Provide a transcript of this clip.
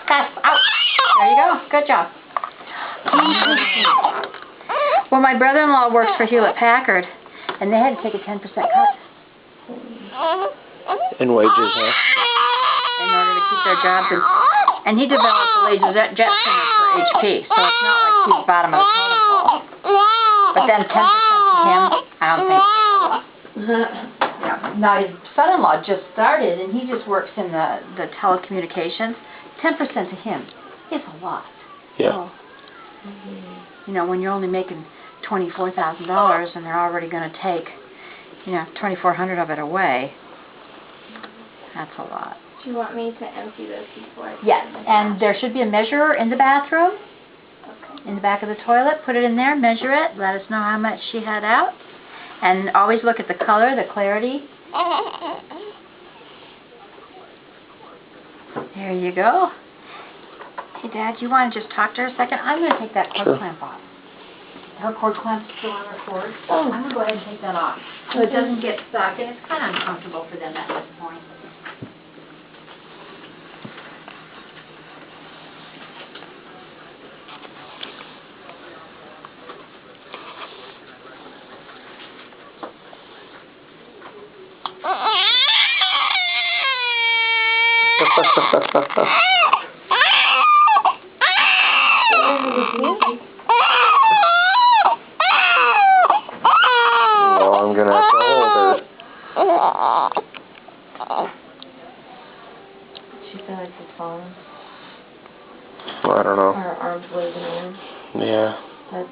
Gus, out. There you go. Good job. Well, my brother-in-law works for Hewlett-Packard, and they had to take a 10% cut. In wages, huh? In order to keep their jobs. And he developed the laser jet streamer for HP, so it's not like he's bottom of the totem pole. But then 10% to him, I don't think so. Yeah. Now, his son-in-law just started, and he just works in the telecommunications. 10% to him is a lot. Yeah. So, you know, when you're only making $24,000 and they're already going to take, you know, $2,400 of it away, that's a lot. Do you want me to empty those before? Yes, and there should be a measurer in the bathroom, Okay. in the back of the toilet. Put it in there, measure it, let us know how much she had out. And always look at the color, the clarity. There you go. Hey, Dad, you want to just talk to her a second? I'm going to take that cord clamp off. Her cord clamp's still on her cord. I'm going to go ahead and take that off so it doesn't get stuck. And it's kind of uncomfortable for them at this point. Well, I'm gonna have to hold her. She feel like she's falling. Well, I don't know. Her arms waving around. Yeah. That's